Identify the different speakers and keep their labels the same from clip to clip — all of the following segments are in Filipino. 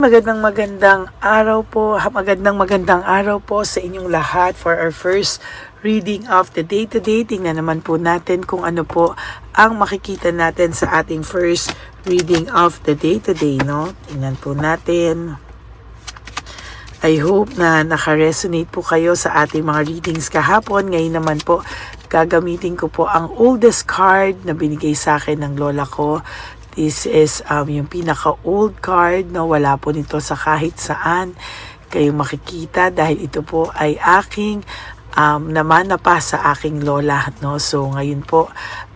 Speaker 1: Magandang magandang araw po sa inyong lahat for our first reading of the day today. Tingnan naman po natin kung ano po ang makikita natin sa ating first reading of the day today, no? Tingnan po natin. I hope na naka-resonate po kayo sa ating mga readings kahapon. Ngayon naman po, gagamitin ko po ang oldest card na binigay sa akin ng lola ko. This is yung pinaka-old card, no? Wala po nito sa kahit saan kayong makikita dahil ito po ay aking namana pa sa aking lola, no? So ngayon po,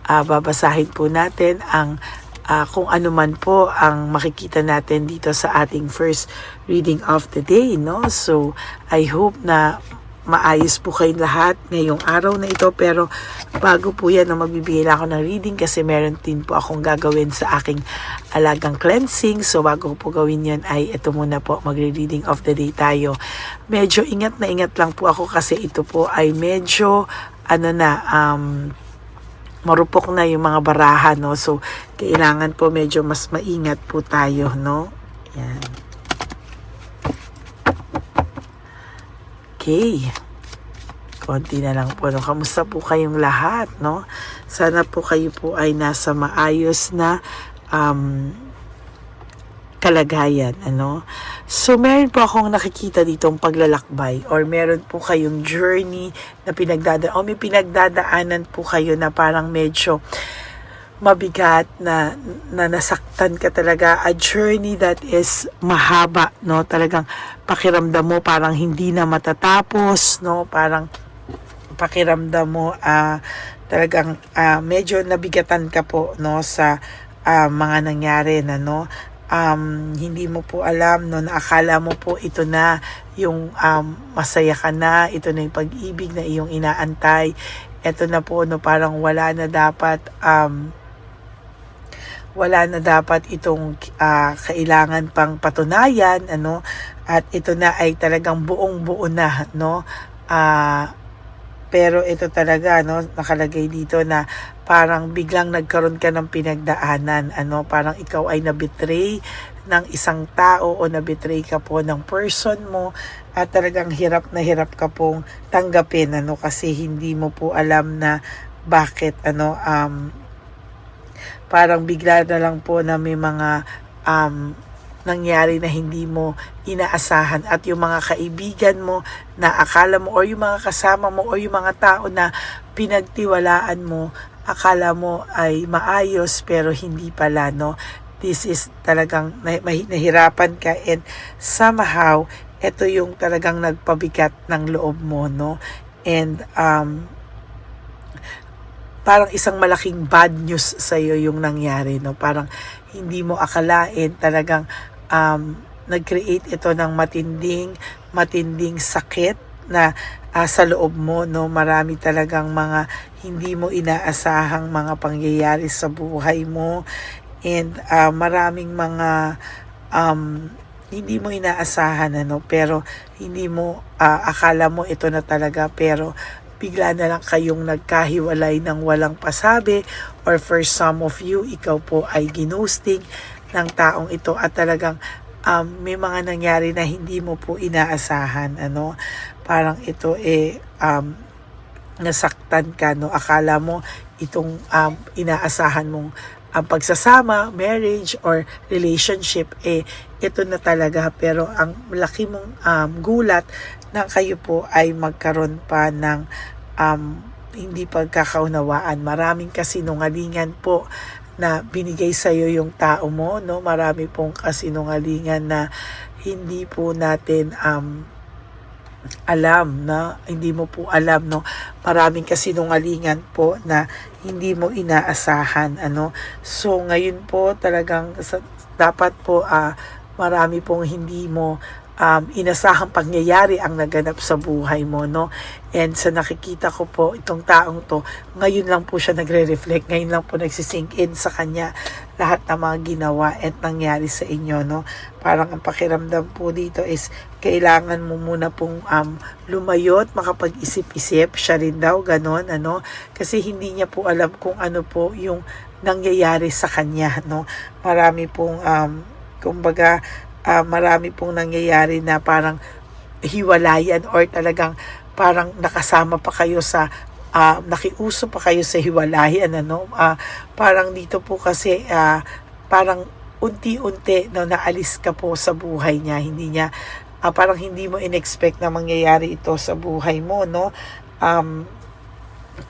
Speaker 1: babasahin po natin ang kung ano man po ang makikita natin dito sa ating first reading of the day, no? So I hope na maayos po kayong lahat ngayong araw na ito, pero bago po yan na magbibigay lang ako ng reading kasi meron din po akong gagawin sa aking alagang cleansing. So bago ko po gawin yan ay ito muna po, magre-reading of the day tayo. Medyo ingat na ingat lang po ako kasi ito po ay medyo marupok na yung mga baraha, no? So kailangan po medyo mas maingat po tayo, no? Yan. Okay. Konti na lang po, no? Kamusta po kayong lahat, no? Sana po kayo po ay nasa maayos na kalagayan, ano? So, meron po akong nakikita ditong paglalakbay or meron po kayong journey na may pinagdadaanan po kayo na parang medyo mabigat na nasaktan ka talaga, a journey that is mahaba, no? Talagang pakiramdam mo parang hindi na matatapos, no? Parang pakiramdam mo talagang medyo nabigatan ka po, no, sa mga nangyari na, no? Hindi mo po alam, no, na akala mo po ito na yung masaya ka na, ito na yung pag-ibig na iyong inaantay, ito na po, no, parang wala na dapat itong kailangan pang patunayan, ano, at ito na ay talagang buong-buo na, no? Pero ito talaga, no, nakalagay dito na parang biglang nagkaroon ka ng pinagdaanan, ano, parang ikaw ay nabetray ng isang tao o nabetray ka po ng person mo at talagang hirap ka pong tanggapin, ano, kasi hindi mo po alam na bakit, ano, parang bigla na lang po na may mga nangyari na hindi mo inaasahan at yung mga kaibigan mo na akala mo or yung mga kasama mo or yung mga tao na pinagtiwalaan mo, akala mo ay maayos pero hindi pala, no? This is talagang nahirapan ka and somehow ito yung talagang nagpabigat ng loob mo, no? And parang isang malaking bad news sa iyo yung nangyari, no? Parang hindi mo akalain, talagang nag-create ito ng matinding sakit na sa loob mo, no? Marami talagang mga hindi mo inaasahang mga pangyayari sa buhay mo and maraming mga hindi mo inaasahan, ano, pero hindi mo akala mo ito na talaga, pero bigla na lang kayong nagkahiwalay ng walang pasabi, or for some of you, ikaw po ay ginhosting ng taong ito at talagang may mga nangyari na hindi mo po inaasahan, ano, parang ito nasaktan ka, no? Akala mo itong inaasahan mong pagsasama, marriage or relationship, ito na talaga, pero ang laki mong gulat na kayo po ay magkaroon pa ng hindi pagkakaunawaan. Maraming kasinungalingan po na binigay sa iyo yung tao mo, no? Marami pong kasinungalingan na hindi po natin alam, na hindi mo po alam, no? Maraming kasinungalingan po na hindi mo inaasahan, ano? So ngayon po talagang dapat po marami pong hindi mo inasahang pangyayari ang naganap sa buhay mo, no? And sa nakikita ko po, itong taong to, ngayon lang po siya nagre-reflect, ngayon lang po nagsisink in sa kanya lahat ng mga ginawa at nangyari sa inyo, no? Parang ang pakiramdam po dito is kailangan mo muna pong lumayo at makapag-isip-isip, siya rin daw, ganon, ano? Kasi hindi niya po alam kung ano po yung nangyayari sa kanya, no? Marami pong kumbaga marami pong nangyayari na parang hiwalayan or talagang parang nakasama pa kayo sa nakiuso pa kayo sa hiwalayan, ano. Parang dito po kasi parang unti-unti no, naalis ka po sa buhay niya, hindi niya parang hindi mo inexpect na mangyayari ito sa buhay mo, no.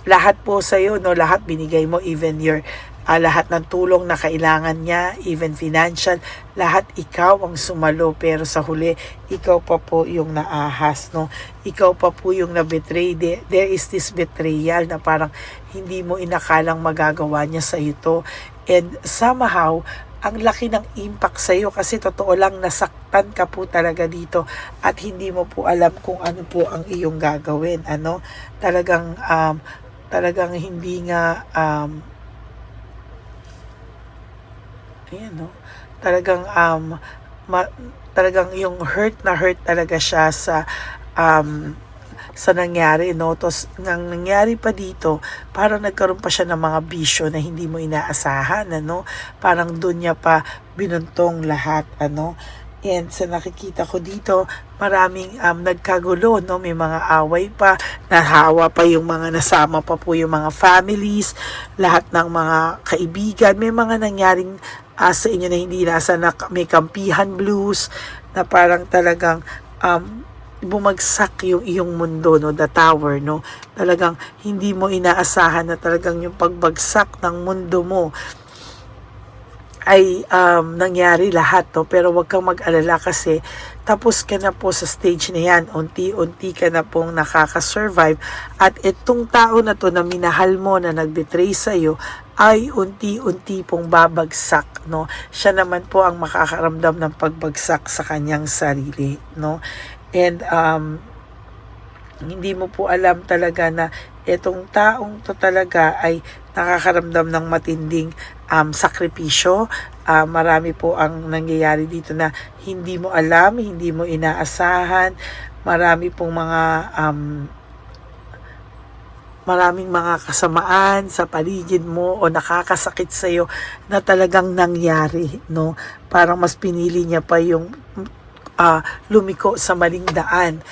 Speaker 1: Lahat po sa iyo, no, lahat binigay mo, even your lahat ng tulong na kailangan niya, even financial, lahat ikaw ang sumalo, pero sa huli ikaw pa po yung naahas, no. Ikaw pa po yung na-betray. There is this betrayal na parang hindi mo inakalang magagawa niya sa ito, and somehow ang laki ng impact sa iyo kasi totoo lang nasaktan ka po talaga dito at hindi mo po alam kung ano po ang iyong gagawin, ano. Talagang hindi nga ayan, no. Talagang talagang yung hurt talaga siya sa nangyari, no. Tapos nang nangyari pa dito, parang nagkaroon pa siya ng mga bisyo na hindi mo inaasahan, ano. Parang doon niya pa binuntong lahat, ano. And sa nakikita ko dito, maraming nagkagulo, no. May mga away pa, nahawa pa yung mga nasama pa po yung mga families, lahat ng mga kaibigan. May mga nangyaring sa inyo na hindi nasa na may kampihan blues na parang talagang bumagsak yung iyong mundo, no, the tower, no. Talagang hindi mo inaasahan na talagang yung pagbagsak ng mundo mo ay nangyari lahat, no. Pero wag kang mag-alala kasi tapos ka na po sa stage na yan, unti-unti ka na pong nakaka-survive, at itong tao na to na minahal mo na nag-betray sa'yo ay unti-unti pong babagsak, no. Siya naman po ang makakaramdam ng pagbagsak sa kanyang sarili, no. And hindi mo po alam talaga na itong taong to talaga ay nakakaramdam ng matinding sakripisyo. Marami po ang nangyayari dito na hindi mo alam, hindi mo inaasahan. Marami pong maraming mga kasamaan sa paligid mo o nakakasakit sa iyo na talagang nangyari, no. Parang mas pinili niya pa yung lumiko sa maling daan.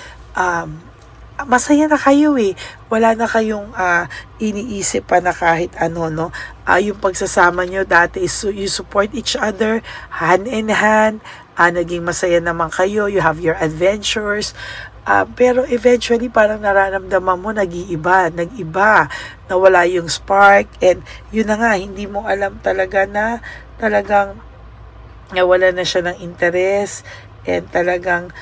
Speaker 1: Masaya na kayo wala na kayong iniisip pa na kahit ano, no. Yung pagsasama nyo dati is you support each other hand in hand, naging masaya naman kayo, you have your adventures, pero eventually parang nararamdaman mo nag-iba, nawala yung spark, and yun na nga, hindi mo alam talaga na talagang nawala na siya ng interest, and talagang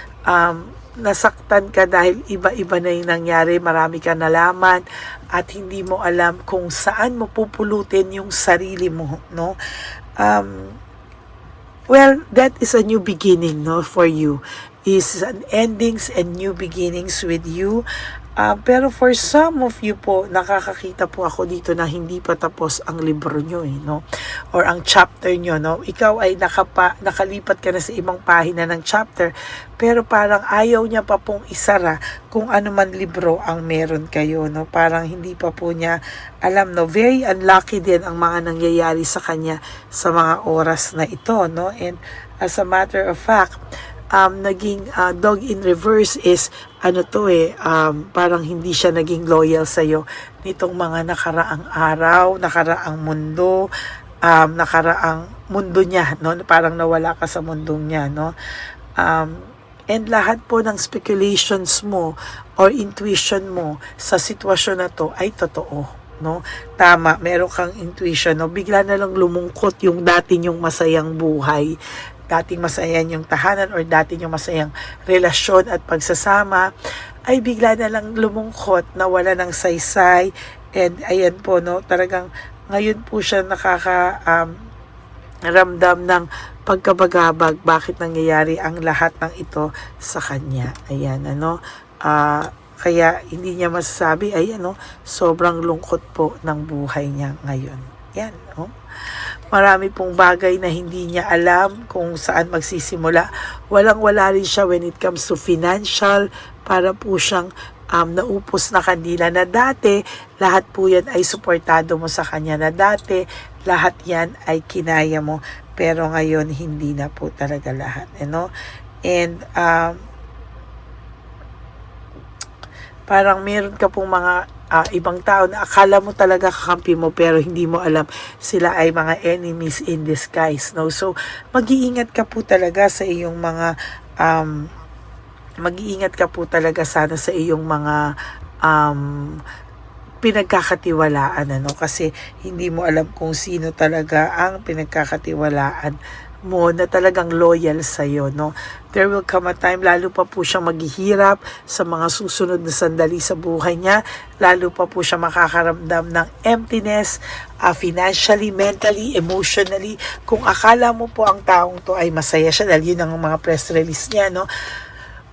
Speaker 1: nasaktan ka dahil iba-iba na yung nangyari, marami ka nalaman at hindi mo alam kung saan mo pupulutin yung sarili mo, no. Well, that is a new beginning, no, for you. Is an endings and new beginnings with you. Pero for some of you po, nakakakita po ako dito na hindi pa tapos ang libro nyo, no? Or ang chapter nyo, no? Ikaw ay nakalipat ka na sa ibang pahina ng chapter, pero parang ayaw niya pa pong isara kung ano man libro ang meron kayo, no? Parang hindi pa po niya alam, no? Very unlucky din ang mga nangyayari sa kanya sa mga oras na ito, no? And as a matter of fact, naging dog in reverse is parang hindi siya naging loyal sa'yo nitong mga nakaraang araw, nakaraang mundo, nakaraang mundo niya, no? Parang nawala ka sa mundong niya, no? And lahat po ng speculations mo or intuition mo sa sitwasyon na to ay totoo, no? Tama, meron kang intuition, no? Bigla na lang lumungkot yung dati nyong masayang buhay, dating masaya yung tahanan or dating yung masayang relasyon at pagsasama, ay bigla na lang lumungkot, nawala ng saysay, and ayan po, no, talagang ngayon po siya ramdam ng pagkabagabag, bakit nangyayari ang lahat ng ito sa kanya. Ayan, ano, kaya hindi niya masasabi, ay ano, sobrang lungkot po ng buhay niya ngayon. Yan, no. Marami pong bagay na hindi niya alam kung saan magsisimula. Walang-wala rin siya when it comes to financial. Para po siyang naupos na kandila na dati, lahat po yan ay suportado mo sa kanya, na dati, lahat yan ay kinaya mo. pero ngayon hindi na po talaga lahat, and parang meron ka pong mga ibang tao na akala mo talaga kakampi mo pero hindi mo alam sila ay mga enemies in disguise, so mag-iingat ka po talaga sa iyong mga mag-iingat ka po talaga sana sa iyong mga pinagkakatiwalaan, kasi hindi mo alam kung sino talaga ang pinagkakatiwalaan mo na talagang loyal sa iyo, There will come a time, lalo pa po siyang maghihirap sa mga susunod na sandali sa buhay niya, lalo pa po siya makakaramdam ng emptiness, financially, mentally, emotionally. Kung akala mo po ang taong to ay masaya siya, dahil yun ang mga press release niya,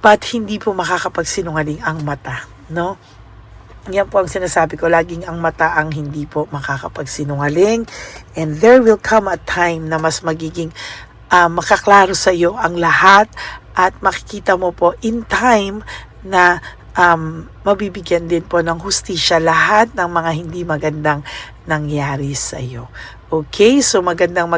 Speaker 1: but hindi po makakapagsinungaling ang mata, Yan po ang sinasabi ko, laging ang mata ang hindi po makakapagsinungaling, and there will come a time na mas magiging makaklaro sa iyo ang lahat, at makikita mo po in time na mabibigyan din po ng hustisya lahat ng mga hindi magandang nangyari sa iyo. Okay, so magandang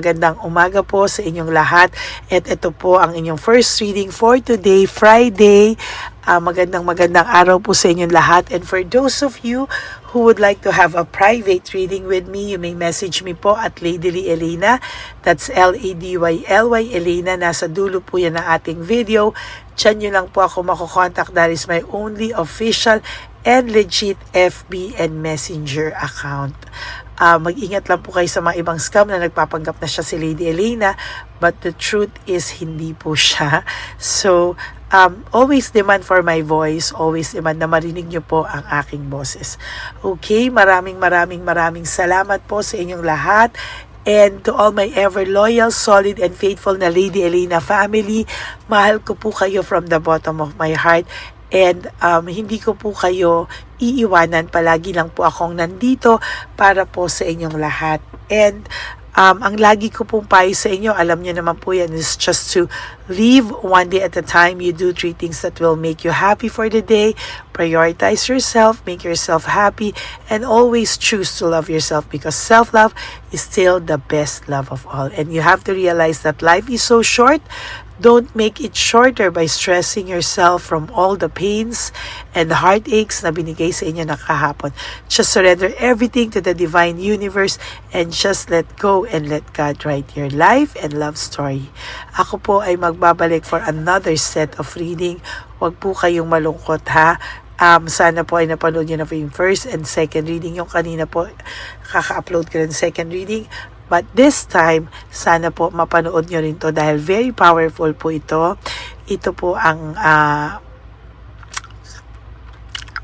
Speaker 1: umaga po sa inyong lahat. At ito po ang inyong first reading for today, Friday. Magandang araw po sa inyong lahat. And for those of you who would like to have a private reading with me, you may message me po at Ladyly Elena. That's Ladyly Elena. Nasa dulo po yan ng ating video. Diyan nyo lang po ako makukontak. That is my only official and legit FB and Messenger account. Mag-ingat lang po kayo sa mga ibang scam na nagpapanggap na siya si Lady Elena, but the truth is hindi po siya. So, always demand for my voice, always demand na marinig nyo po ang aking boses. Okay, maraming salamat po sa inyong lahat. And to all my ever loyal, solid, and faithful na Lady Elena family, mahal ko po kayo from the bottom of my heart. And hindi ko po kayo iiwanan. Palagi lang po akong nandito para po sa inyong lahat. And ang lagi ko pong payo sa inyo, alam nyo naman po yan, is just to live one day at a time. You do 3 things that will make you happy for the day. Prioritize yourself, make yourself happy, and always choose to love yourself, because self-love is still the best love of all. And you have to realize that life is so short. Don't make it shorter by stressing yourself from all the pains and heartaches na binigay sa inyo na kahapon. Just surrender everything to the divine universe and just let go and let God write your life and love story. Ako po ay magbabalik for another set of reading. Huwag po kayong malungkot, ha. Sana po ay napanood nyo na po yung first and second reading. Yung kanina po, kaka-upload ko ng second reading. But this time, sana po mapanood nyo rin to dahil very powerful po ito. Ito po ang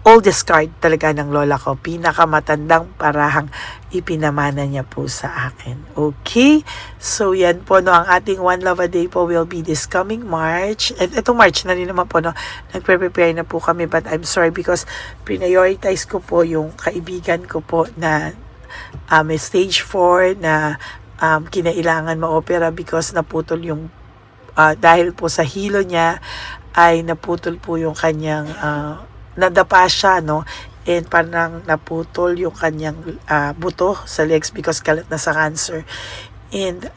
Speaker 1: oldest card talaga ng lola ko. Pinakamatandang parahang ipinamana niya po sa akin. Okay? So yan po, ang ating One Love a Day po will be this coming March. At itong March na rin naman po, nagpre-prepare na po kami, but I'm sorry because prioritize ko po yung kaibigan ko po na may stage 4 na kinailangan ma-opera because naputol yung dahil po sa hilo niya ay naputol po yung kanyang nadapa siya, and parang naputol yung kanyang buto sa legs because kalat na sa cancer. And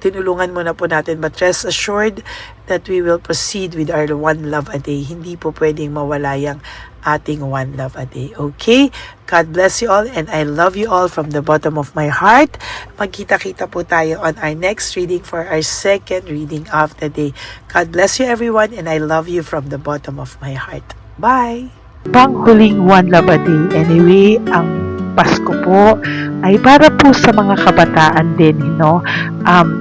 Speaker 1: tinulungan muna po natin, but rest assured that we will proceed with our One Love a Day. Hindi po pwedeng mawala yung ating One Love a Day. Okay? God bless you all, and I love you all from the bottom of my heart. Magkita-kita po tayo on our next reading for our second reading of the day. God bless you everyone, and I love you from the bottom of my heart. Bye! Panghuling One Love a Day. Anyway, ang Pasko po ay para po sa mga kabataan din,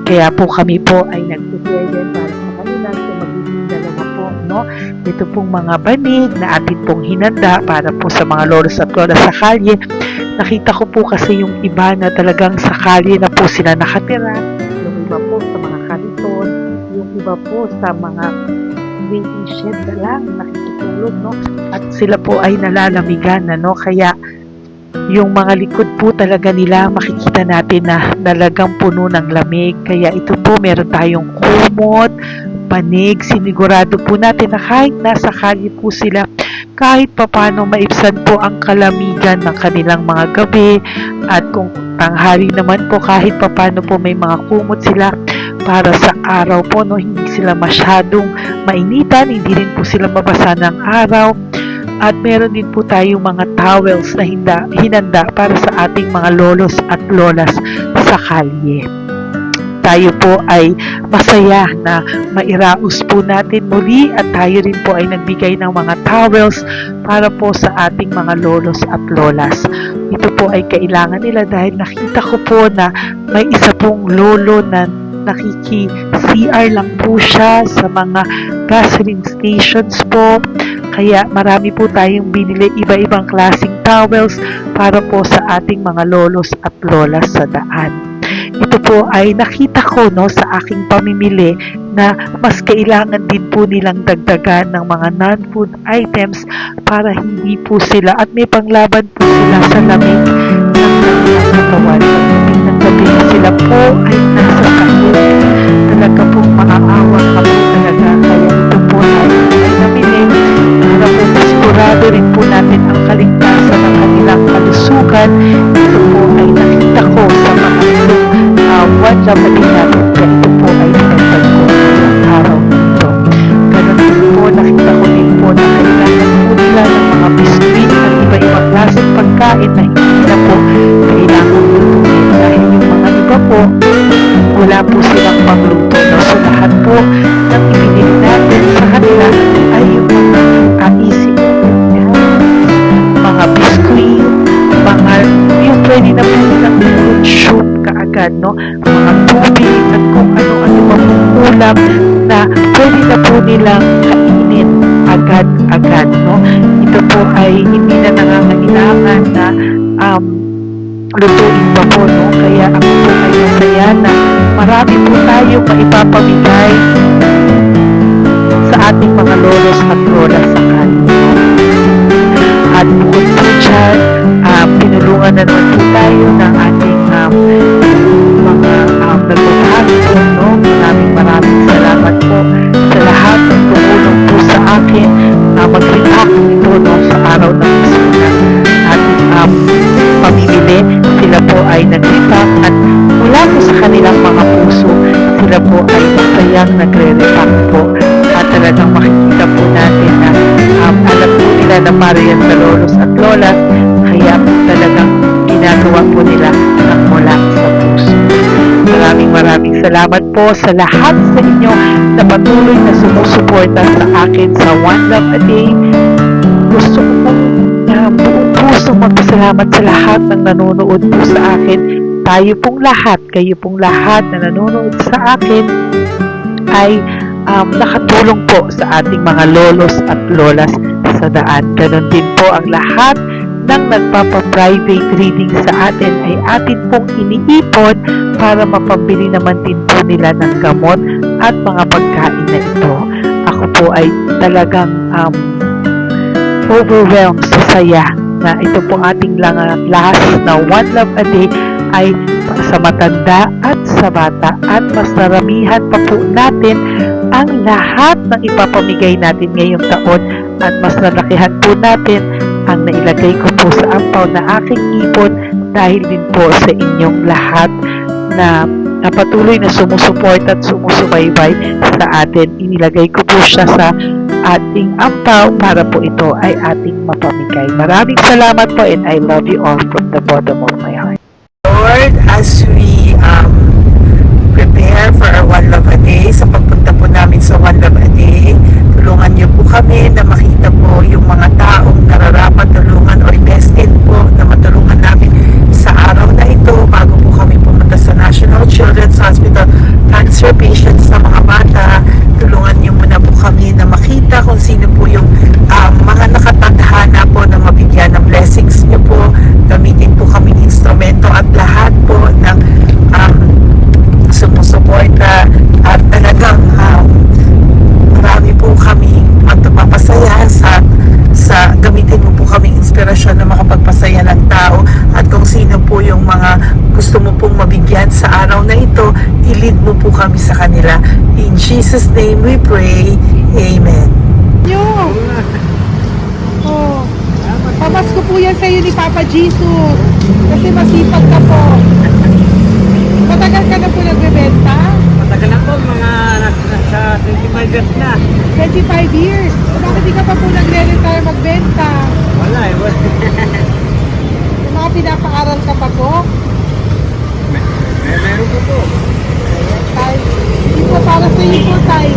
Speaker 1: kaya po kami po ay nag-prepare din para sa kanila. So magiging dalawa po, ito pong mga banig na atin pong hinanda para po sa mga lolos at lola sa kalye. Nakita ko po kasi yung iba na talagang sa kalye na po sila nakatira, yung iba po sa mga kariton, yung iba po sa mga waiting shed na lang nakikitulog, at sila po ay nalalamigan, kaya yung mga likod po talaga nila makikita natin na talagang puno ng lamig. Kaya ito po, meron tayong kumot, panig. Sinigurado po natin na kahit nasa kalye po sila, kahit papano maibsan po ang kalamigan ng kanilang mga gabi, at kung tanghali naman po kahit papano po may mga kumot sila para sa araw po, no, hindi sila masyadong mainitan, hindi rin po sila mabasa ng araw. At meron din po tayong mga towels na hinanda para sa ating mga lolos at lolas sa kalye. Tayo po ay masaya na mairaos po natin muli, at tayo rin po ay nagbigay ng mga towels para po sa ating mga lolos at lolas. Ito po ay kailangan nila dahil nakita ko po na may isa pong lolo na nakiki-CR lang po siya sa mga gasoline stations po. Kaya marami po tayong binili iba-ibang klaseng towels para po sa ating mga lolos at lolas sa daan. Ito po ay nakita ko, no, sa aking pamimili na mas kailangan din po nilang dagdagan ng mga non-food items para hindi po sila, at may panglaban po sila sa lamig ng kanilang katawan. Pagdating ng gabi na sila po ay nasa kahit, talaga pong maaawa ka po talaga. Kaya ito po ay namili para po masigurado rin po natin ang kaligtasan ng kanilang kalusugan. Ito po ay nakita ko sa mga one love na din natin, kaya ito po ay pinagtag ko ngayong araw nito. Ganon din po, nakita ko din po na kailangan po nila ng mga biscuit at iba-ibang klaseng pagkain na hindi na po kailangan lutuin, dahil yung mga iba po wala po silang pangluto, no? So lahat po ng ibinili natin sa kanila ay yung mga easy mga biscuit, mga yung pwede na po nilang consume kaagad, no? Mga tubig at kung ano-ano pa pong ulam na pwede na po nilang kainin agad-agad, no? Ito po ay hindi na nangangailangan na lutuin pa po, no? Kaya ako po ay masaya na marami po tayong maipapamigay sa ating mga lolos at lolas sa kanila. At bukod po dyan, pinulungan na naman po tayo ng ating mga nagbabahagi po, no? Maraming salamat po sa lahat ng tumulong po sa akin mag-react ito, no, sa araw ng mismo na ating pamimili. Sila po ay nag-react, at mula po sa kanilang mga puso, sila po ay masayang nagre-react po. At talagang makikita po natin na alam po nila na para yan sa lolos at lolas, kaya talagang ginagawa po nila ang mula sa puso. Maraming salamat po sa lahat sa inyo na patuloy na sumusuporta sa akin sa One Love a Day. Gusto ko pong buong puso magpasalamat sa lahat ng nanonood po sa akin. Tayo pong lahat, kayo pong lahat na nanonood sa akin ay nakatulong po sa ating mga lolos at lolas sa daan. Ganon din po ang lahat ng nagpapa-private reading sa atin ay atin pong iniipon para mapambili naman din po nila ng gamot at mga pagkain na ito. Ako po ay talagang overwhelmed sa saya na ito po ating last na One Love a Day ay sa matanda at sa bata, at mas naramihan pa po natin ang lahat ng ipapamigay natin ngayong taon, at mas nalakihan po natin ang nailagay ko po sa ampaw na aking ipon dahil din po sa inyong lahat na patuloy na sumusuport at sumusubaybay sa atin. Inilagay ko po siya sa ating ampaw para po ito ay ating mapamigay. Maraming salamat po, and I love you all from the bottom of my heart.
Speaker 2: Lord, as we prepare for our One Love a Day, sa pagpunta po namin sa One Love a Day, tulungan niyo po kami na makita po yung mga taong nararapat tulungan or destined po na matulungan namin sa araw na ito bago po kami pumunta sa National Children's Hospital. Cancer patients na mga bata, tulungan niyo muna po kami na makita kung sino po yung mga nakatadhana po na mabigyan ng blessings niyo po. Gamitin po kami ng instrumento at lahat po ng sumusuporta, at talagang marami po kami magpapasaya sa gamitin mo po kami inspirasyon na makapagpasaya ng tao, at kung sino po yung mga gusto mo pong mabigyan sa araw na ito, i-lead mo po kami sa kanila. In Jesus' name we pray. Amen.
Speaker 1: Oh. Pamas ko po yan sa'yo ni Papa Jesus. Kasi masipag ka po. Matagal ka na po nagbebenta?
Speaker 3: Matagal na po, mga nasa 25 years na.
Speaker 1: 25 years. So, bakit di ka pa po nagre-retire magbenta?
Speaker 3: Wala eh.
Speaker 1: Yung mga pinapaaral ka pa po?
Speaker 3: Meron po po.
Speaker 1: Tay, hindi po para sa iyo po, Tay.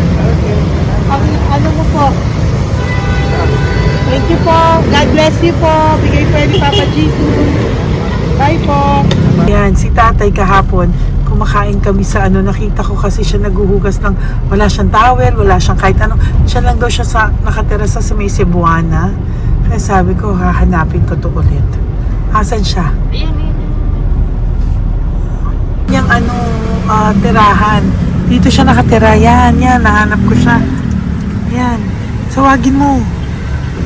Speaker 1: Ang ano mo po? Thank you po. God bless you po. Bigay po ni Papa Jesus. Bye po. Yan, si tatay kahapon, kumakain kami sa nakita ko kasi siya naguhugas ng, wala siyang towel, wala siyang kahit ano. Siya lang daw siya nakatira sa may Cebuana. Kaya sabi ko, hahanapin ko to ulit. Asan siya? Yung tirahan. Dito siya nakatira. Yan, nahanap ko siya. Yan. Tawagin mo.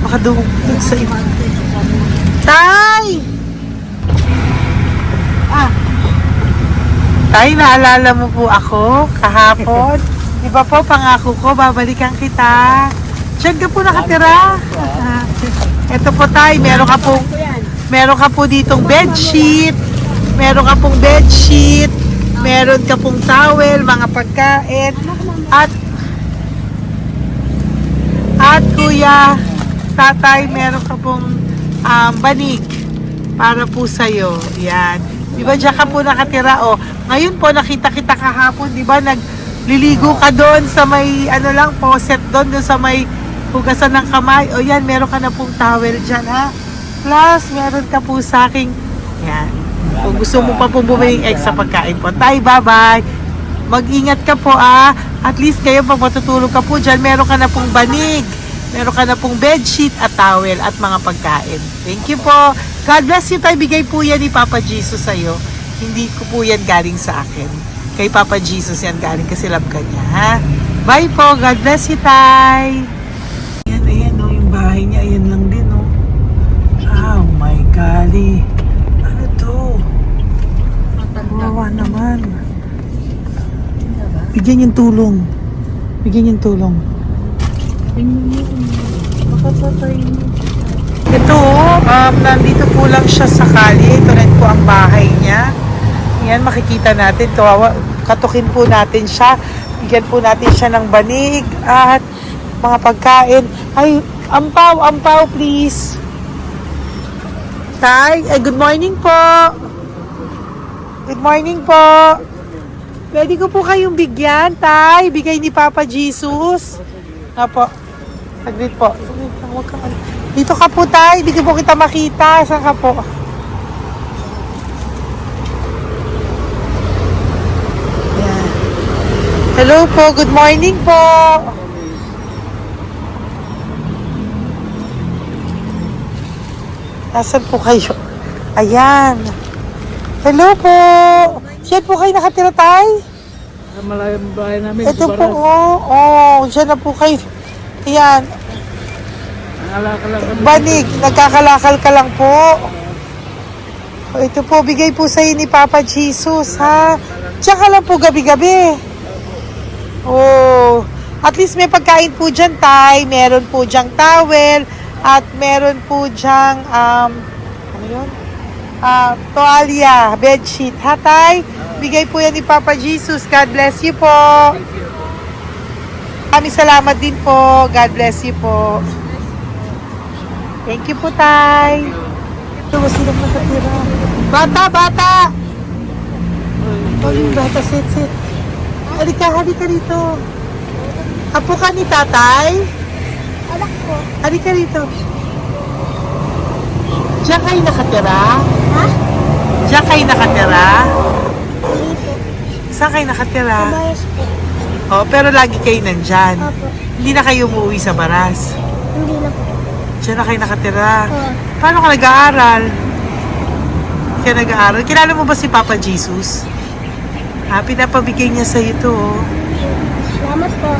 Speaker 1: Baka doon sa iba. Tay! Tay, naalala mo po ako kahapon? Di ba po, pangako ko, babalikan kita. Diyan ka po nakatira. Ito po, Tay, meron ka po ditong bedsheet. Meron ka pong bedsheet. Meron ka pong towel, mga pagkain. At kuya, tatay, meron ka pong banig para po sa'yo. Yan. Di ba diyan ka po nakatira? O, ngayon po nakita kita kahapon, di ba nagliligo ka doon sa may faucet doon sa may hugasan ng kamay. O yan, meron ka na pong towel dyan, ha? Plus, meron ka po sa aking, yan. Kung gusto mo pa pong bumili extra pagkain po. Tay, bye-bye. Mag-ingat ka po, At least kayo pag matutulog ka po dyan, meron ka na pong banig. Meron ka na pong bedsheet at towel at mga pagkain. Thank you po. God bless you, Tay. Bigay po yan ni Papa Jesus sa'yo. Hindi ko po yan galing sa akin. Kay Papa Jesus yan galing kasi love ka niya, ha? Bye po. God bless you, Tay. Ayan, yung bahay niya. Ayan lang din, Oh my golly. Ano to? Kawawa naman. Bigyan yung tulong. Bigyan yung tulong. Ito, nandito po lang siya sa kalye. Ito rin po ang bahay niya. Yan, makikita natin. Katukin po natin siya. Bigyan po natin siya ng banig at mga pagkain. Ay, ampaw, please. Tay, good morning po. Good morning po. Pwede ko po kayong bigyan, Tay. Bigay ni Papa Jesus. Apo. Saglit po. Dito ka po, Tay. Hindi ko po kita makita. Saan ka po? Yan. Hello po. Good morning po. Nasaan po kayo? Ayan. Hello po. Diyan po kayo nakatira, Tay?
Speaker 3: Malayang bahay namin.
Speaker 1: Ito po, diyan na po kayo. Ayan. Banig, nagkakalakal ka lang po. Ito po, bigay po sa'yo ni Papa Jesus, ha? Diyan ka lang po gabi-gabi. At least may pagkain po dyan, Tay. Meron po dyang towel. At meron po dyang, ano yun? Toalya, bedsheet. Ha, Tay? Bigay po yan ni Papa Jesus. God bless you po. Maraming salamat din po. God bless you po. Thank you po, Tay. Ito, silang nakatira. Bata! Yung bata, sit. Halika dito. Apo ka ni Tatay?
Speaker 4: Anak ko.
Speaker 1: Halika rito. Diyan kayo nakatira?
Speaker 4: Ha?
Speaker 1: Diyan kayo nakatira?
Speaker 4: Hindi po.
Speaker 1: Saan kayo nakatira?
Speaker 4: Sa Baras po.
Speaker 1: Pero lagi kayo nandyan.
Speaker 4: Opo.
Speaker 1: Hindi na kayo umuwi sa Baras.
Speaker 4: Hindi na po.
Speaker 1: Diyan na kayo nakatira.
Speaker 4: Oo.
Speaker 1: Paano ka nag-aaral? Kaya nag-aaral. Kilala mo ba si Papa Jesus? Pinapabigay niya sa'yo ito.
Speaker 4: Salamat po.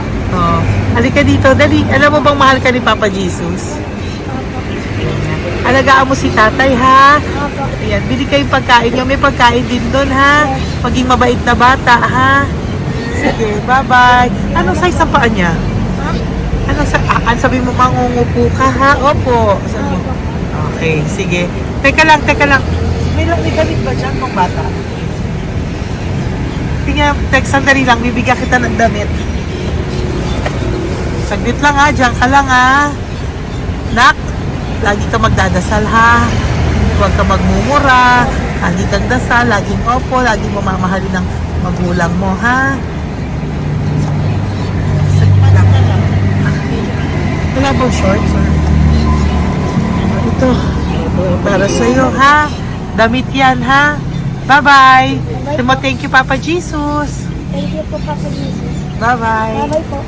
Speaker 1: Halika dito. Dali. Alam mo bang mahal ka ni Papa Jesus?
Speaker 4: Opo.
Speaker 1: Alagaan mo si tatay, ha?
Speaker 4: Opo.
Speaker 1: Ayan, bili kayong pagkain nyo. May pagkain din doon, ha? Maging mabait na bata, ha? Sige, bye-bye. Anong size ang paa niya?
Speaker 4: Ha?
Speaker 1: Ano sabi mo, mangungupo ka ha? Opo. Sabi mo. Okay, sige. Teka lang. May damit ba dyan pang bata? Tingnan, sandali lang, bibigyan kita ng damit. Saglit lang ha, dyan ka lang ha. Nak, lagi ka magdadasal ha. Huwag ka magmumura. Lagi kang dasal, laging opo, laging mamamahalin ng magulang mo ha. Saglit lang. Wala bang shorts? Ito, para sa'yo ha. Damit yan ha. Bye-bye. Thank you, Papa Jesus.
Speaker 4: Thank you po, Papa Jesus.
Speaker 1: Bye-bye.
Speaker 4: Bye-bye po.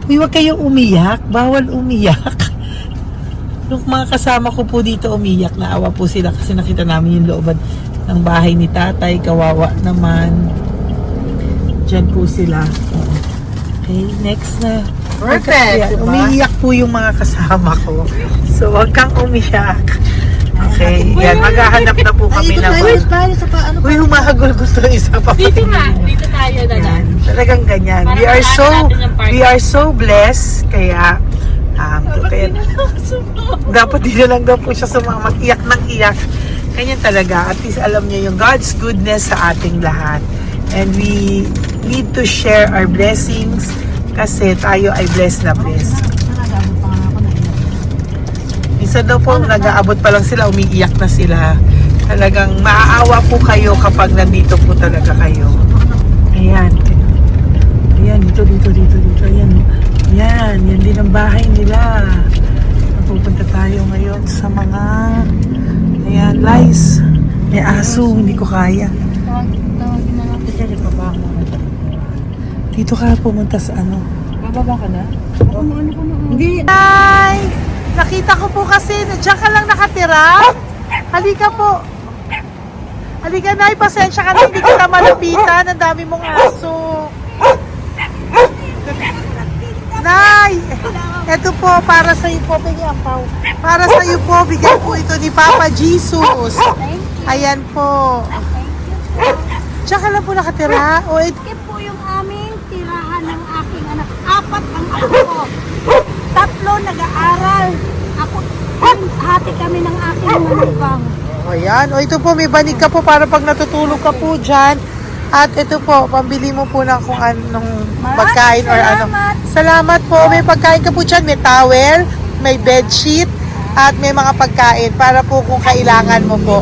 Speaker 1: Uy, huwag kayong umiyak. Bawal umiyak. Yung mga kasama ko po dito umiyak, naawa po sila kasi nakita namin yung looban ng bahay ni tatay. Kawawa naman. Diyan po sila. Okay, next na.
Speaker 2: Perfect, diba?
Speaker 1: Umiiyak po yung mga kasama ko. So, huwag kang umiyak. Okay, yan. Maghahanap na po kami ng... Uy, humahagol gusto isa pa.
Speaker 3: Dito tayo na lang.
Speaker 1: Yan, talagang ganyan. We are so blessed. Kaya, dapat di na lang daw po siya sumama. Iyak ng iyak. Ganyan talaga. At least alam niya yung God's goodness sa ating lahat. And we need to share our blessings kasi tayo ay blessed na blessed. Minsan daw po, nag-aabot pa lang sila, umiiyak na sila. Talagang maaawa po kayo kapag nandito po talaga kayo. Ayan. Ayan, dito. Ayan. Yan din ang bahay nila. Pupunta tayo ngayon sa mga ayan, lice. May aso, hindi ko kaya.
Speaker 3: Tawagin na lang.
Speaker 1: Dito ka pumunta sa ano?
Speaker 3: Bababa ka na?
Speaker 1: Hindi. Hi! Nakita ko po kasi, diyan ka lang nakatira. Halika po. Halika, Nay, pasensya ka na, hindi kita malapitan. Ang dami mong aso. Nay! Ito po, para sa iyo po, bigyan po. Para sa iyo po, bigay po ito ni Papa Jesus. Ayan po. Diyan ka lang po nakatira. O,
Speaker 4: Ito po yung aming tirahan ng aking anak. 4 ang anak ko. 3 nag-aaral. Ako, hati kami ng aking manugang.
Speaker 1: ayan. O, ito po, may banig ka po para pag natutulog ka po dyan. At ito po, pambili mo po ng kung anong pagkain or ano. Salamat po. May pagkain ka po dyan. May towel, may bedsheet, at may mga pagkain para po kung kailangan mo po.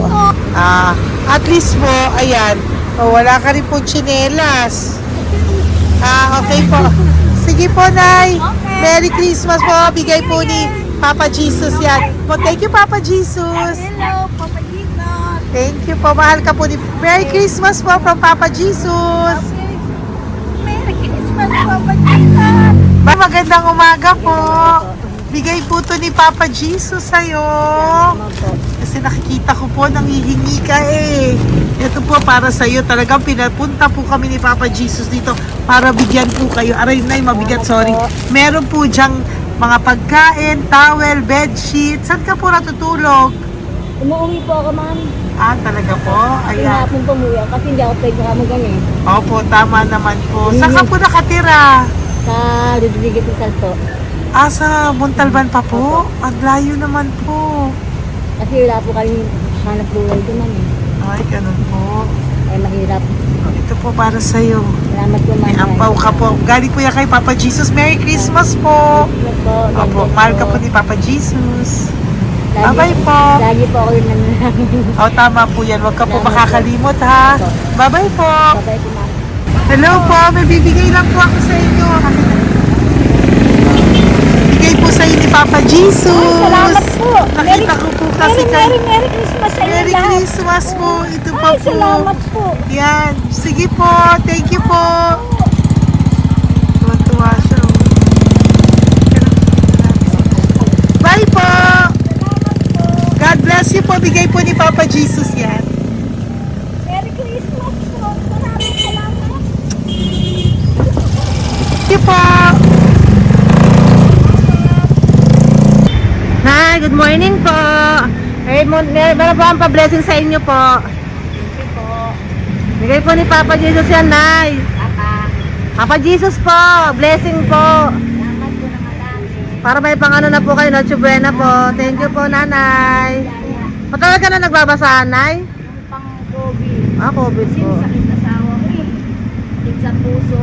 Speaker 1: At least po, ayan. O, wala ka rin po tsinelas. Okay po. Sige po, Nay. Merry Christmas po. Bigay po ni Papa Jesus yan. Well, thank you, Papa Jesus.
Speaker 4: Hello, Papa Jesus.
Speaker 1: Thank you po. Mahal ka po ni... Merry Christmas po from Papa Jesus.
Speaker 4: Merry Christmas, Papa Jesus.
Speaker 1: Magandang umaga po. Bigay po to ni Papa Jesus sa'yo. Kasi nakikita ko po, nanghihingi ka eh. Ito po para sa'yo. Talagang pinapunta po kami ni Papa Jesus dito para bigyan po kayo. Aray, Nay, mabigat, sorry. Meron po dyang mga pagkain, towel, bedsheet. Saan ka po natutulog?
Speaker 4: Umuwi po ako, ma'am.
Speaker 1: Talaga po? Ayan.
Speaker 4: Pinapong pumuwi ako kasi hindi ako pwede kamagan eh.
Speaker 1: Opo, tama naman po. Saan ka po nakatira?
Speaker 4: Sa Rodriguez sa Salto.
Speaker 1: Sa Montalban pa po? Ang layo naman po.
Speaker 4: Kasi wala po kami hanap buhay doon, ma'am eh.
Speaker 1: Ay, ganun po.
Speaker 4: Ay, mahirap.
Speaker 1: Ito po para sa'yo.
Speaker 4: Salamat po, ma'am.
Speaker 1: May ampaw ka po. Galing po yan kay Papa Jesus. Merry Christmas po.
Speaker 4: Salamat po.
Speaker 1: Opo, mahal ka po ni Papa Jesus.
Speaker 4: Lagi-
Speaker 1: Bye-bye po.
Speaker 4: Lagi po ako yung nananangin.
Speaker 1: Tama po yan. Huwag ka po
Speaker 4: Salamat po.
Speaker 1: makakalimot ha. Bye-bye po.
Speaker 4: Bye-bye po, ma'am.
Speaker 1: Hello po. May bibigay lang po ako sa inyo. Bigay po sa inyo ni Papa Jesus.
Speaker 4: Salamat po.
Speaker 1: Nakita ko po kasi
Speaker 4: Merry Christmas sa inyo
Speaker 1: Merry
Speaker 4: lahat.
Speaker 1: Christmas po. Ito pa
Speaker 4: Ay,
Speaker 1: po.
Speaker 4: salamat po.
Speaker 1: Yan. Sige po. Thank you po. Tuwa-tuwa siya. Bye po. God bless you po. Bigay po ni Papa Jesus yan.
Speaker 4: Merry Christmas po. Maraming salamat.
Speaker 1: Thank you po.
Speaker 5: good morning po. Meron po ang pa-blessing sa inyo po.
Speaker 4: Thank you po.
Speaker 5: Bigay po ni Papa Jesus yan, Nay. Papa Jesus po, blessing po.
Speaker 4: Salamat po ng malaki.
Speaker 5: Para may pangano na po kayo, Noche Buena po. Thank you po, Nanay. Matagal ka na nagbabasahan, Nay?
Speaker 4: Pang COVID.
Speaker 5: COVID
Speaker 4: Kasi
Speaker 5: po.
Speaker 4: sakit na asawa ko eh. Sakit sa puso.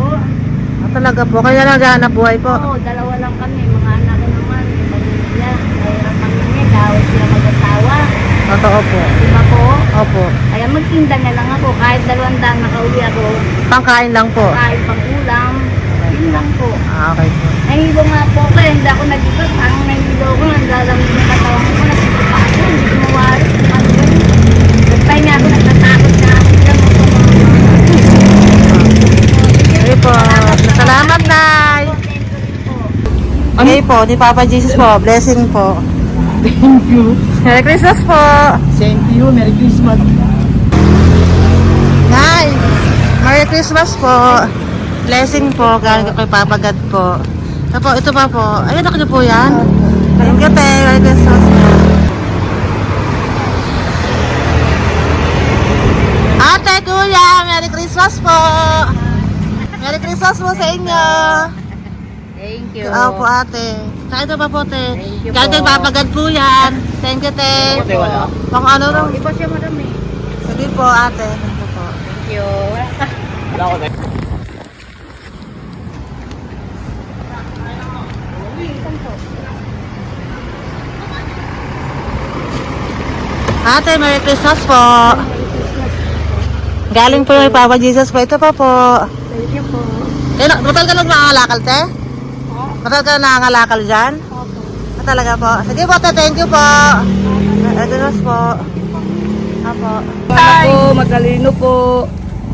Speaker 5: Talaga po, kaya naghahanap buhay po.
Speaker 4: Oo, dalawa lang kami. Mga anak ko naman. Pamilya. Mahirap kami. Dawit sila mag-asawa.
Speaker 5: Totoo po.
Speaker 4: Diba po?
Speaker 5: Opo.
Speaker 4: Kaya magtinda na lang ako. Kahit 200 nakauwi ako.
Speaker 5: Pangkain lang po.
Speaker 4: Kahit pang ulam. Yun lang po.
Speaker 5: Okay po.
Speaker 4: Nahilo nga po ako. Hindi ako nag-ikot. Parang nahilo ko. Naglalamig yung katawan ko. Nagsipa ako. Hindi ko mawari. Nagpay nga ako. Nagtatakot nga ako.
Speaker 5: Okay po. Salamat, Nay. Okay po, ni Papa Jesus po. Blessing po.
Speaker 3: Thank you.
Speaker 5: Merry Christmas po.
Speaker 3: Same to you. Merry Christmas.
Speaker 5: Nay, Merry Christmas po. Blessing po, galing ko kay Papa God po. Ito pa po. Ayun, ako na po yan. Thank you, te. Merry Christmas po. Ate, kuya, Merry Christmas po. Merry Christmas po sa inyo.
Speaker 4: Thank you.
Speaker 5: Po, ate. Saka ito pa po, te.
Speaker 4: Thank you
Speaker 5: Galing kay
Speaker 4: po.
Speaker 5: Papa God po yan. Thank you, te.
Speaker 3: Ate, wala.
Speaker 5: Pang ano lang.
Speaker 4: Iba siya marami.
Speaker 5: Sige po, ate. Thank you po.
Speaker 4: Thank you.
Speaker 3: Wala ko na.
Speaker 5: Ate, Merry Christmas po. Galing po kay Papa Jesus po. Ito pa po.
Speaker 4: Thank you po.
Speaker 5: Matagal ka lang nangangalakal, te? Matagal ka lang nangangalakal dyan? Talaga po. Sige po, te. Thank you po. Merry Christmas po. Apo.
Speaker 3: Anak po, matalino po.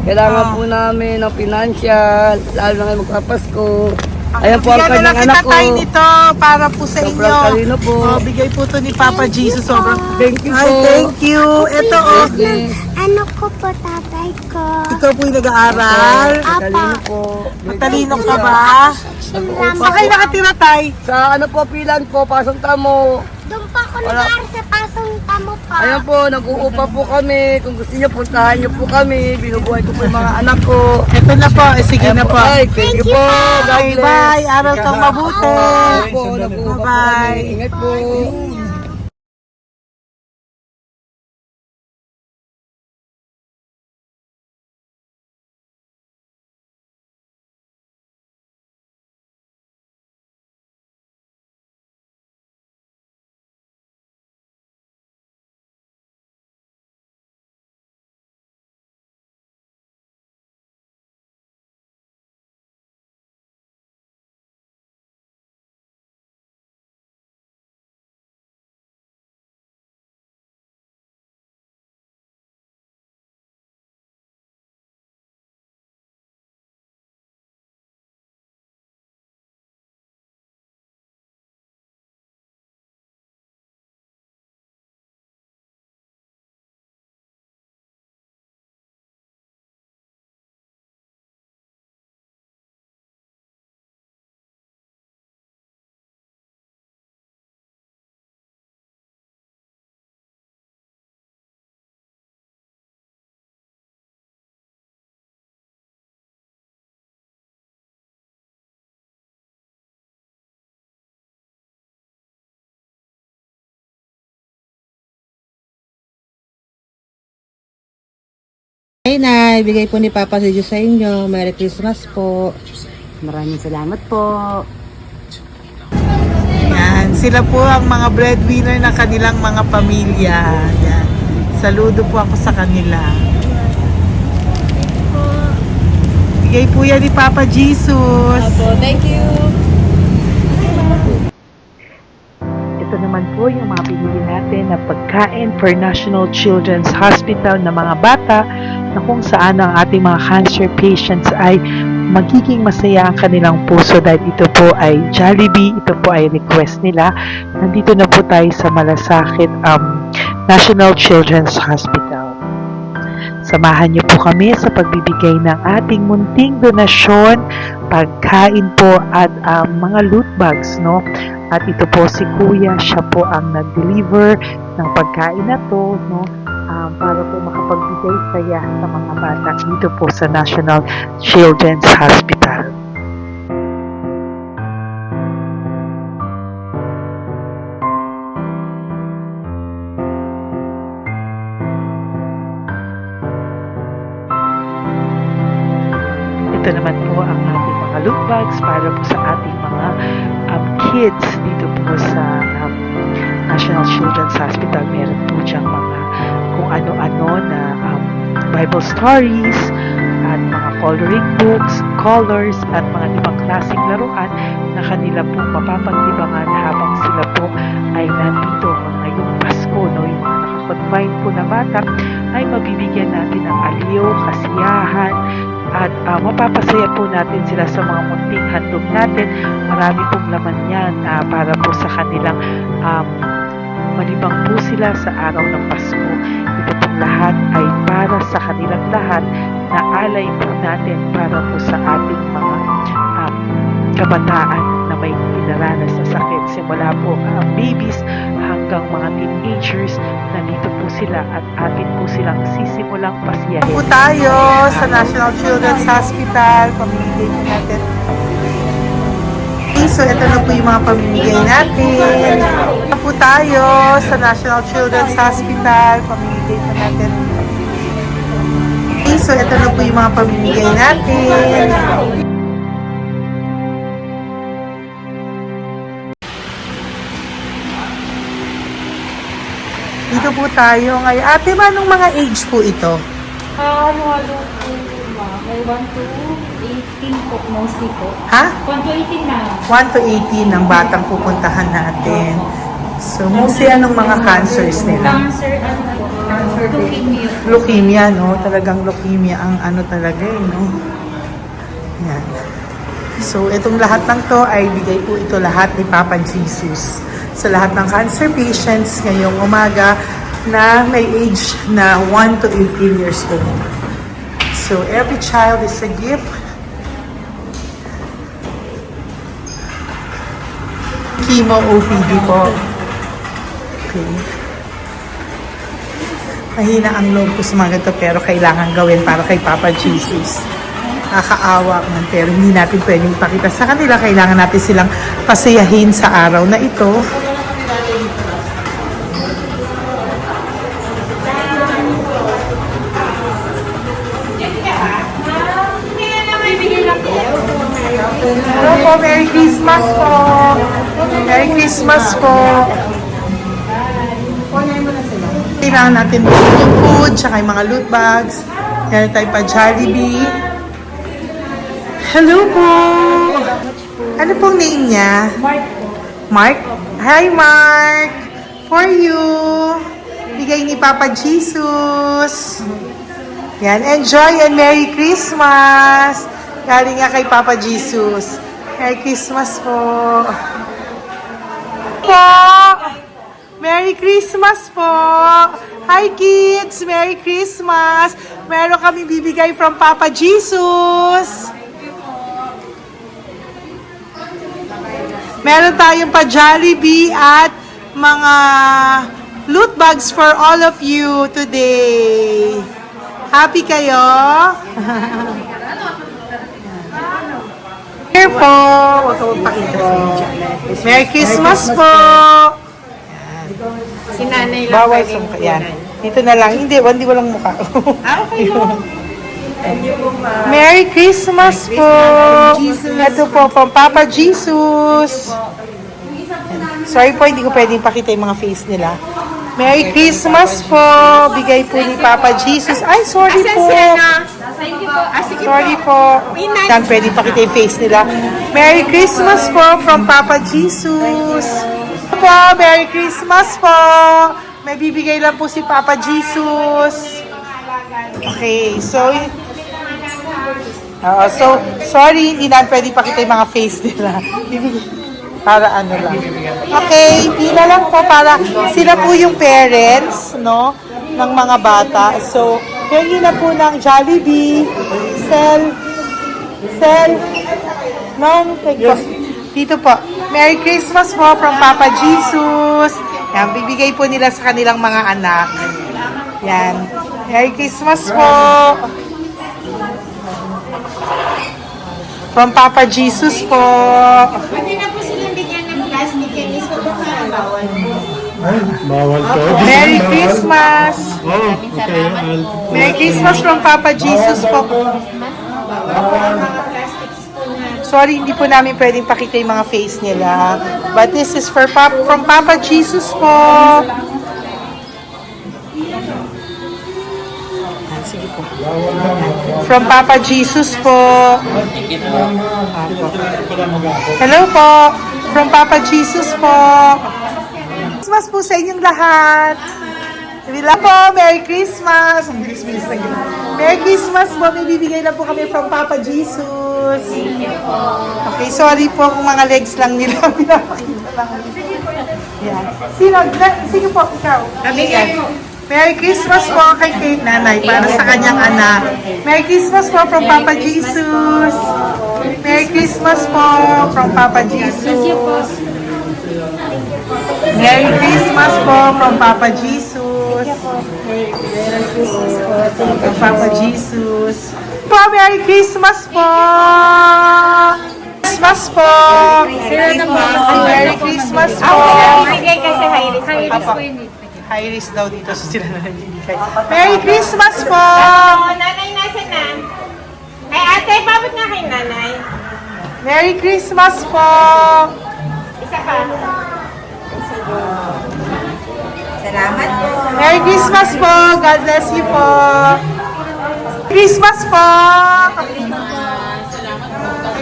Speaker 3: Kailangan po namin ng financial, lalo na ngayon magpapasko. Ayan po ang
Speaker 1: Bigyan na
Speaker 3: kanyang
Speaker 1: lang
Speaker 3: anak
Speaker 1: kita
Speaker 3: ko.
Speaker 1: tayo nito para po sa
Speaker 3: Sobrang
Speaker 1: inyo.
Speaker 3: talino po.
Speaker 1: Bigay po to ni Papa Jesus. Sobrang
Speaker 3: Thank you po.
Speaker 1: Ay, thank you. Ito oh.
Speaker 3: Bless.
Speaker 4: Ano ko po tatay ko?
Speaker 1: Ikaw po yung nag-aaral.
Speaker 3: Matalino po.
Speaker 1: Matalino ka ba?
Speaker 3: Nag-uupa
Speaker 1: Saan kayo
Speaker 3: po.
Speaker 1: nakatira tayo?
Speaker 3: Sa ano po, pilan po, pasong tamo.
Speaker 4: Doon pa ako
Speaker 3: Wala.
Speaker 4: nag sa pasong tamo pa.
Speaker 3: Ayan po, nag-uupa po kami. Kung gusto niyo, puntahan niyo po kami. Binubuhay ko po yung mga anak ko.
Speaker 1: Ito na po. Sige
Speaker 3: Ayan
Speaker 1: na po.
Speaker 3: Ay, thank you po. God
Speaker 1: Bye
Speaker 3: bless.
Speaker 1: bye. Aral kang mabuti.
Speaker 3: Ayan po, nag-uupa po
Speaker 1: Bye.
Speaker 3: kami. Ingat po.
Speaker 5: Hey, Nay. Bigay po ni Papa Jesus sa inyo. Merry Christmas po.
Speaker 4: Maraming salamat po.
Speaker 1: Yan. Sila po ang mga breadwinner ng kanilang mga pamilya. Yan. Saludo po ako sa kanila. Bigay po yan ni Papa Jesus.
Speaker 3: Thank you.
Speaker 2: Ito naman po yung mga pinili natin na pagkain for National Children's Hospital na mga bata na kung saan ang ating mga cancer patients ay magiging masaya ang kanilang puso dahil ito po ay Jollibee, ito po ay request nila. Nandito na po tayo sa Malasakit National Children's Hospital. Samahan niyo po kami sa pagbibigay ng ating munting donasyon pagkain po at mga loot bags, no? At ito po si Kuya, siya po ang nag-deliver ng pagkain na to, no? Para po makapagbigay saya sa mga bata dito po sa National Children's Hospital. Ito naman po ang ating mga loot bags para po sa ating mga kids dito po sa National Children's Hospital. Meron po diyang mga kung ano-ano na Bible stories at mga coloring books, colors at mga ibang klaseng laruan na kanila po mapapaglibangan habang sila po ay nandito ngayong Pasko, no? Yung mga nakakonfine po na bata ay mabibigyan natin ng aliw, kasiyahan, at mapapasaya po natin sila sa mga munting handog natin. Marami pong laman yan para po sa kanilang malibang po sila sa araw ng Pasko. Ito pong lahat ay para sa kanilang lahat na alay po natin para po sa ating mga kabataan na may pinaranas na sakit. Simula po babies hanggang mga teenagers, nandito po sila at atin po silang sisimulang pasiyahin. Po tayo sa National Children's Hospital. Pamimigay po natin. So, ito na po yung mga pamimigay natin. Ito po tayo sa National Children's Hospital. Pamimigay po natin. So, ito na po yung mga pamimigay natin. Dito po tayo ngayon. Ate, anong mga age po ito?
Speaker 6: Halo-halo po, ma'am. May 1 to 18 po, mostly po.
Speaker 2: Ha?
Speaker 6: 1 to 18 na.
Speaker 2: 1 to 18 ang batang pupuntahan natin. So, mostly anong mga cancers nila?
Speaker 6: Cancer, ano po? Cancer, leukemia.
Speaker 2: Leukemia, no? Talagang leukemia ang ano talaga no? Yan. So, itong lahat ng to ay bigay po ito lahat ni Papa Jesus sa lahat ng cancer patients ngayong umaga na may age na 1 to 18 years old. So, every child is a gift. Chemo OPD po. Okay. Mahina ang loob ko sa mga ganito pero kailangan gawin para kay Papa Jesus. Nakakaawa man pero hindi natin pwedeng ipakita sa kanila. Kailangan natin silang pasayahin sa araw na ito. Hello po, Merry Christmas po! Merry Christmas po! Kailangan natin yung food, tsaka yung mga loot bags. Meron tayo pa Jollibee. Hello po! Ano pong name niya?
Speaker 6: Mark.
Speaker 2: Mark? Hi, Mark! For you! Bigay ni Papa Jesus! Yan, enjoy and Merry Christmas! Galing nga kay Papa Jesus. Merry Christmas po! Merry Christmas po! Hi kids! Merry Christmas! Meron kami bibigay from Papa Jesus! Meron tayong pa Jollibee at mga loot bags for all of you today. Happy kayo? Here po. Merry Christmas po.
Speaker 5: Si nanay lang
Speaker 2: Bawal sungka. Yan. Dito na lang. Hindi, walang mukha.
Speaker 5: Okay mo.
Speaker 2: Merry Christmas po. Ito po, from Papa Jesus. Sorry po, hindi ko pwedeng pakita yung mga face nila. Merry Christmas po. Bigay po ni Papa Jesus. Ay, sorry po.
Speaker 6: Thank you po.
Speaker 2: Sorry po. Yan, pwedeng pakita yung face nila. Merry Christmas po from Papa Jesus. Po, Merry Christmas po. May bibigay lang po si Papa Jesus. Okay, so sorry, hindi na pwede pakita yung mga face nila. Para ano lang. Okay, pila lang po para sila po yung parents, no, ng mga bata. So, hingi na po ng Jollibee, Sel, Ma'am, thank you. Dito po. Merry Christmas po from Papa Jesus. Yan, bibigay po nila sa kanilang mga anak. Yan. Merry Christmas po. From Papa Jesus po.
Speaker 7: Pwede na po silang bigyan ng plastic candies kung baka bawal po.
Speaker 8: Ay, bawal to.
Speaker 2: Merry Christmas.
Speaker 8: Oh, okay.
Speaker 2: Merry Christmas from Papa Jesus po.
Speaker 7: Mga plastics po na.
Speaker 2: Sorry, hindi po namin pwedeng pakita yung mga face nila. But this is from Papa Jesus po. Sige po. From Papa Jesus po. Hello po. From Papa Jesus po. Christmas po sa inyong lahat. Wala po, Merry Christmas. Merry Christmas po. May bibigay na po kami from Papa Jesus. Okay, sorry po kung mga legs lang nila. Pinapakita lang. Yan. Sino po? Ikaw. Merry Christmas po kay Nanay para sa kanyang anak. Merry Christmas po from Papa Jesus. Merry Christmas po from Papa Jesus. Merry Christmas po from Papa Jesus. From Papa Jesus. Po, Merry Christmas po. Christmas po. Merry Christmas po.
Speaker 7: Bigay kasi high-risk.
Speaker 2: High risk daw dito so sila na nagbibigay. Merry Christmas po!
Speaker 7: Oh, nanay nasa na? Ay, ate, babot nga kay nanay.
Speaker 2: Merry Christmas po!
Speaker 7: Isa pa. Salamat po.
Speaker 2: Merry Christmas po! God bless you po! Christmas po!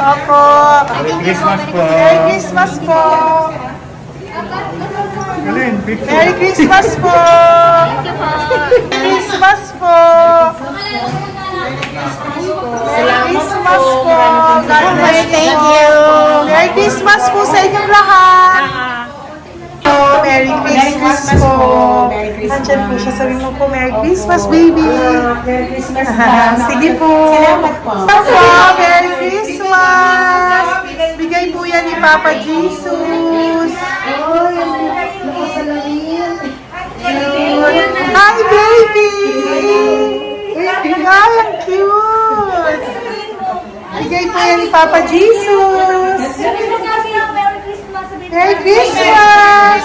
Speaker 2: Opo!
Speaker 8: Merry Christmas po.
Speaker 2: Merry Christmas po!
Speaker 8: Galing, picture.
Speaker 2: Merry Christmas po! Christmas po! Merry Christmas po! God bless you! Thank you! Merry Christmas po sa inyong lahat! Merry Christmas po! Nandyan po siya. Sabi mo po, Merry Christmas, baby! Merry Christmas sige po! Salamat po! Merry Christmas! Bigay po yan ni Papa Jesus! Hi, baby! Ay, ang cute! Bigay po yan ni Papa Jesus! Merry Christmas!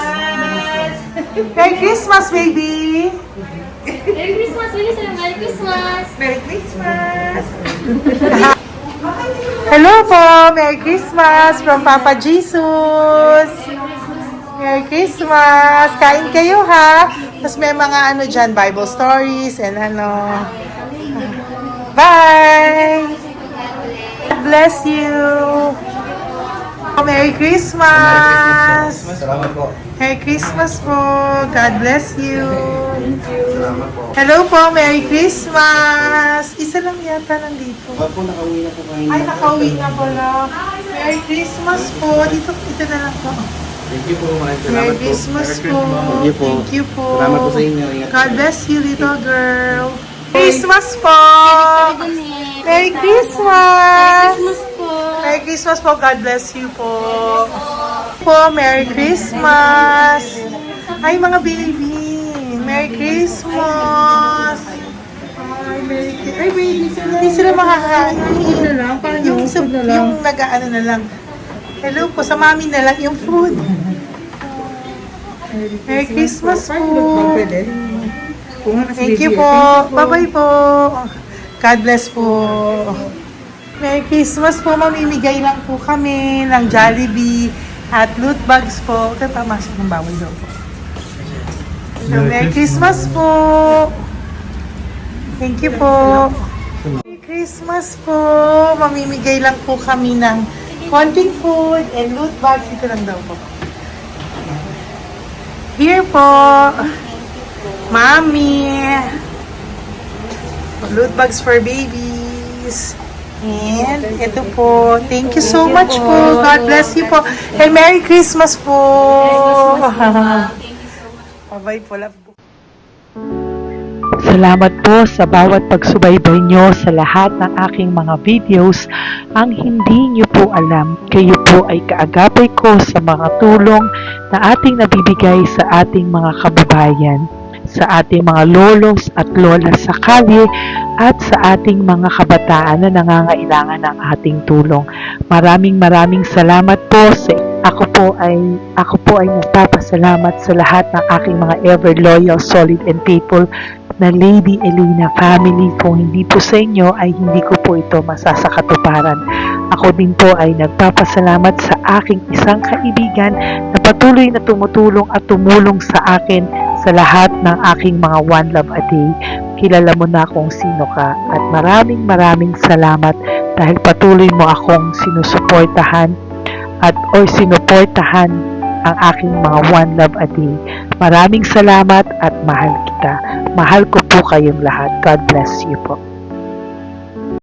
Speaker 2: Merry Christmas, baby!
Speaker 6: Merry Christmas, Willie! Merry Christmas!
Speaker 2: Merry Christmas! Hello po! Merry Christmas from Papa Jesus! Merry Christmas! Kain kayo ha! Tapos may mga ano dyan, Bible stories and ano. Bye! God bless you! Merry Christmas!
Speaker 8: Salamat po.
Speaker 2: Merry Christmas po! God bless you! Hello po! Merry Christmas! Isa lang yata nandito.
Speaker 8: Opo, nakauwi na po kayo.
Speaker 2: Ay, nakauwi na pala. Merry Christmas po! Dito na lang po.
Speaker 8: Thank you po. Maraming salamat
Speaker 2: Merry
Speaker 8: po.
Speaker 2: Christmas po!
Speaker 8: Thank you po.
Speaker 2: Thank you po!
Speaker 8: Salamat po sa inyo. Ingat.
Speaker 2: God bless you, little girl! Christmas po! Merry Christmas! Merry Christmas po! God bless you po! Merry Christmas! Ay, mga baby! Merry Christmas! Ay, Merry Christmas! Ay, baby! Hindi sila makakain. Yung nag-ano na lang. Hello po, sa mami na lang yung food. Merry Christmas po! Thank you po! Bye-bye po! God bless po! Merry Christmas po! Mamimigay lang po kami ng Jollibee at loot bags po. Kaya pamasok ng bawal daw po. So, Merry Christmas po! Thank you po! Merry Christmas po! Mamimigay lang po kami ng konting food and loot bags. Ito lang daw po. Here po! Mommy! Loot bags for babies. And ito po. Thank you so much po. God bless you po. And Merry Christmas po. Bye-bye po. Love po. Salamat po sa bawat pagsubaybay nyo sa lahat ng aking mga videos. Ang hindi nyo po alam, kayo po ay kaagapay ko sa mga tulong na ating nabibigay sa ating mga kababayan, sa ating mga lolos at lola sa kalye at sa ating mga kabataan na nangangailangan ng ating tulong. Maraming salamat po sa ako po ay nagpapasalamat sa lahat ng aking mga ever loyal, solid and faithful na Lady Elena family. Kung hindi po sa inyo ay hindi ko po ito masasakatuparan. Ako din po ay nagpapasalamat sa aking isang kaibigan na patuloy na tumutulong at tumulong sa akin sa lahat ng aking mga One Love a Day. Kilala mo na kung sino ka at maraming salamat dahil patuloy mo akong sinusuportahan sinuportahan ang aking mga One Love a Day. Maraming salamat at mahal kita. Mahal ko po kayong lahat. God bless you po.